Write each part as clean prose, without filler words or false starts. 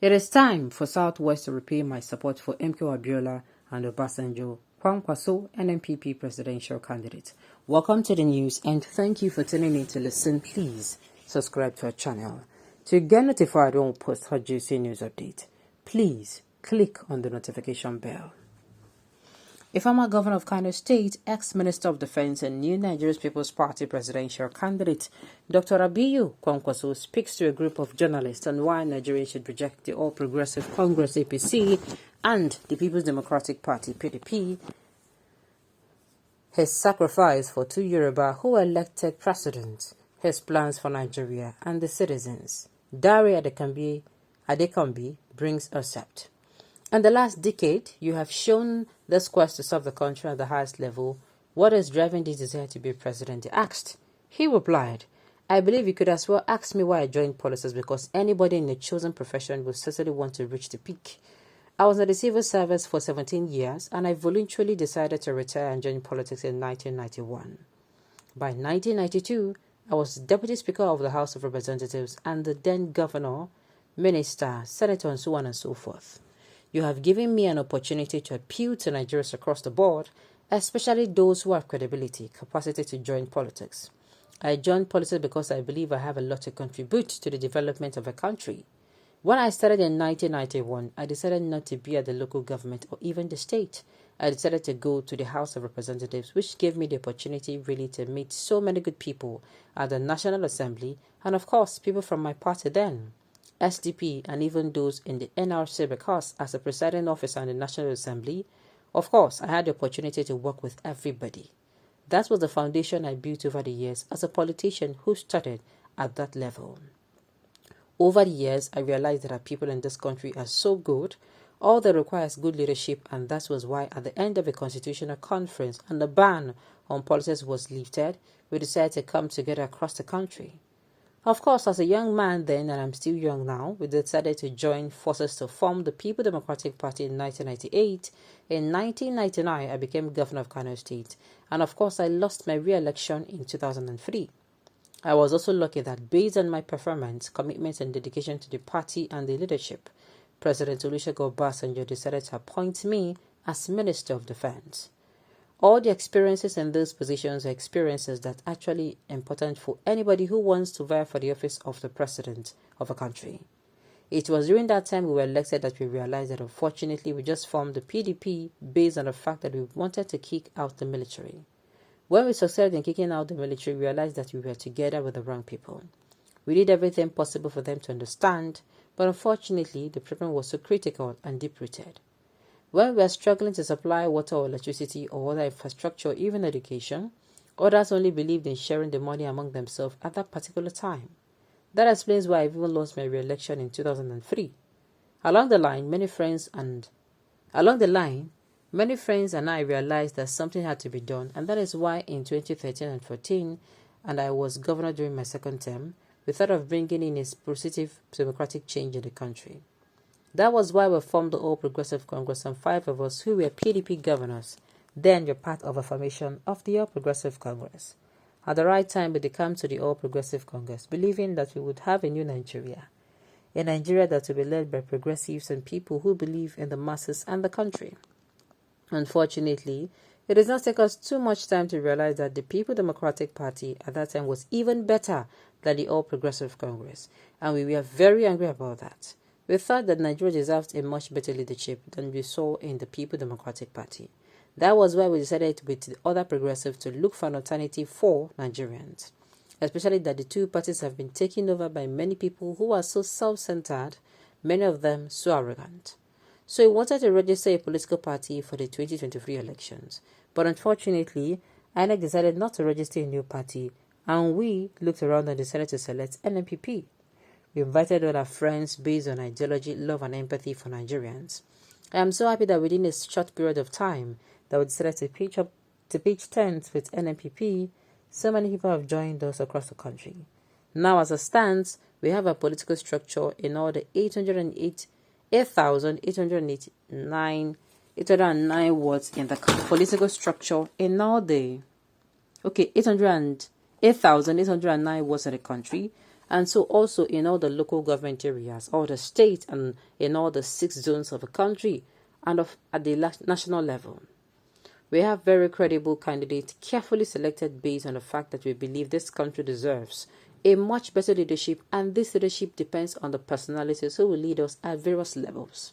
It is time for Southwest to repay my support for MK Abiola and Obasanjo, Kwakwanso, NNPP presidential candidate. Welcome to the news and thank you for tuning in to listen. Please subscribe to our channel. To get notified when we post our juicy news update, please click on the notification bell. A former governor of Kano State, ex-minister of defense and new Nigeria's People's Party presidential candidate, Dr. Kwakwanso speaks to a group of journalists on why Nigerians should reject the All Progressive Congress APC and the People's Democratic Party PDP. His sacrifice for two Yoruba who were elected president, his plans for Nigeria and the citizens. Dari Adekambi brings us up. In the last decade, you have shown this quest to serve the country at the highest level. What is driving this desire to be president? He asked. He replied, I believe you could as well ask me why I joined politics, because anybody in a chosen profession will certainly want to reach the peak. I was in the civil service for 17 years and I voluntarily decided to retire and join politics in 1991. By 1992, I was Deputy Speaker of the House of Representatives and the then Governor, Minister, Senator, and so on and so forth. You have given me an opportunity to appeal to Nigerians across the board, especially those who have credibility, capacity to join politics. I joined politics because I believe I have a lot to contribute to the development of a country. When I started in 1991, I decided not to be at the local government or even the state. I decided to go to the House of Representatives, which gave me the opportunity really to meet so many good people at the National Assembly and, of course, people from my party then. SDP and even those in the NRC, because as a presiding officer in the National Assembly, of course, I had the opportunity to work with everybody. That was the foundation I built over the years as a politician who started at that level. Over the years, I realized that our people in this country are so good. All they require is good leadership, and that was why at the end of a constitutional conference and the ban on politics was lifted, we decided to come together across the country. Of course, as a young man then, and I'm still young now, we decided to join forces to form the People's Democratic Party in 1998. In 1999, I became governor of Kano State, and of course, I lost my re-election in 2003. I was also lucky that based on my performance, commitment, and dedication to the party and the leadership, President Olusegun Obasanjo decided to appoint me as Minister of Defense. All the experiences in those positions are experiences that are actually important for anybody who wants to vie for the office of the president of a country. It was during that time we were elected that we realized that unfortunately we just formed the PDP based on the fact that we wanted to kick out the military. When we succeeded in kicking out the military, we realized that we were together with the wrong people. We did everything possible for them to understand, but unfortunately the problem was so critical and deep-rooted. When we are struggling to supply water or electricity or other infrastructure or even education, others only believed in sharing the money among themselves at that particular time. That explains why I even lost my re-election in 2003. Along the line, many friends and I realized that something had to be done, and that is why in 2013 and 2014, and I was governor during my second term, we thought of bringing in a positive democratic change in the country. That was why we formed the All Progressive Congress, and 5 of us who were PDP governors then were part of a formation of the All Progressive Congress. At the right time, we came to the All Progressive Congress, believing that we would have a new Nigeria. A Nigeria that will be led by progressives and people who believe in the masses and the country. Unfortunately, it does not take us too much time to realize that the People's Democratic Party at that time was even better than the All Progressive Congress, and we were very angry about that. We thought that Nigeria deserved a much better leadership than we saw in the People's Democratic Party. That was why we decided with the other progressives to look for an alternative for Nigerians, especially that the two parties have been taken over by many people who are so self-centered, many of them so arrogant. So we wanted to register a political party for the 2023 elections, but unfortunately, INEC decided not to register a new party, and we looked around and decided to select NNPP. We invited all our friends based on ideology, love, and empathy for Nigerians. I am so happy that within a short period of time that we decided to pitch tents with NNPP, so many people have joined us across the country. Now, as it stands, we have a political structure in all the 809 wards in the political structure in all the 808,809 wards in the country, And so also in all the local government areas, all the states, and in all the 6 zones of the country, and at the national level. We have very credible candidates carefully selected based on the fact that we believe this country deserves a much better leadership, and this leadership depends on the personalities who will lead us at various levels.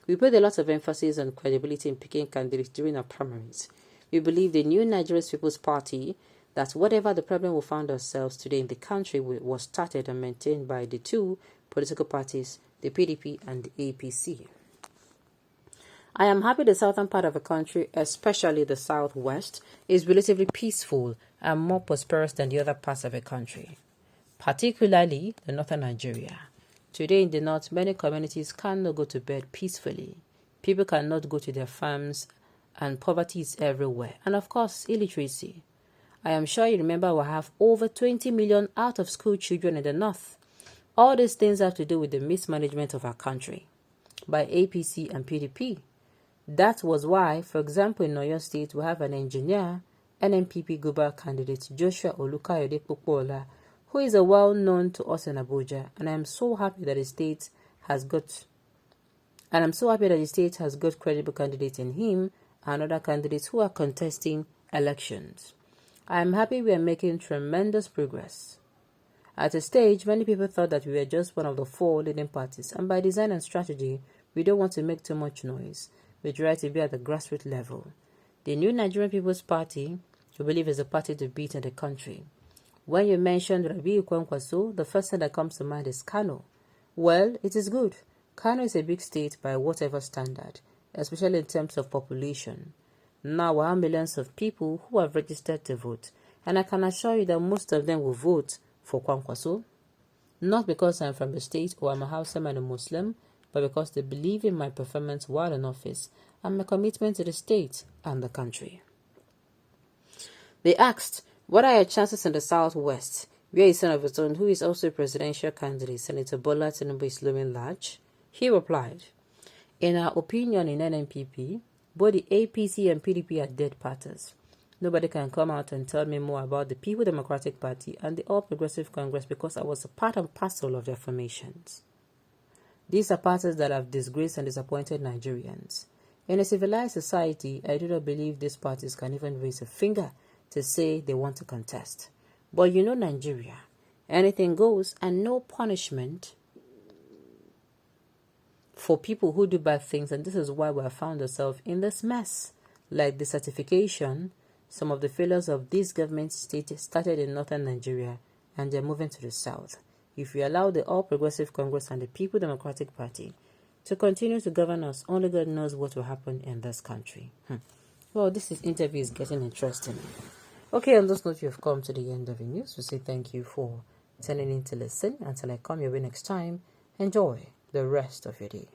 We put a lot of emphasis on credibility in picking candidates during our primaries. We believe the new Nigerian People's Party, that whatever the problem we found ourselves today in the country was started and maintained by the 2 political parties, the PDP and the APC. I am happy the southern part of the country, especially the southwest, is relatively peaceful and more prosperous than the other parts of the country, particularly the northern Nigeria. Today in the north, many communities cannot go to bed peacefully. People cannot go to their farms, and poverty is everywhere. And of course, illiteracy. I am sure you remember we have over 20 million out-of-school children in the north. All these things have to do with the mismanagement of our country by APC and PDP. That was why, for example, in Oyo State, we have an engineer, NNPP Guber candidate Joshua Olukayode Popola, who is well-known to us in Abuja, and I am so happy that the state has got credible candidates in him and other candidates who are contesting elections. I am happy we are making tremendous progress. At a stage, many people thought that we were just one of the 4 leading parties, and by design and strategy, we don't want to make too much noise. We try to be at the grassroots level. The new Nigerian People's Party, we believe, is a party to beat in the country. When you mentioned Kwakwanso, the first thing that comes to mind is Kano. Well, it is good. Kano is a big state by whatever standard, especially in terms of population. Now we have millions of people who have registered to vote, and I can assure you that most of them will vote for Kwakwanso, not because I'm from the state or I'm a Hausa and a Muslim, but because they believe in my performance while in office and my commitment to the state and the country. They asked, what are your chances in the southwest, where a son of his own, who is also a presidential candidate, Senator Bola Tinubu, is looming large? He replied, in our opinion in NNPP, both the APC and PDP are dead parties. Nobody can come out and tell me more about the People Democratic Party and the All Progressive Congress because I was a part and parcel of their formations. These are parties that have disgraced and disappointed Nigerians. In a civilized society, I do not believe these parties can even raise a finger to say they want to contest. But you know Nigeria, anything goes and no punishment for people who do bad things, and this is why we have found ourselves in this mess. Like the certification, some of the failures of these government states started in northern Nigeria and they're moving to the south. If we allow the All Progressive Congress and the People Democratic Party to continue to govern us, only God knows what will happen in this country. Well, this interview is getting interesting. Okay, on this note, you've come to the end of the news. We say thank you for tuning in to listen. Until I come your way next time, enjoy the rest of your day.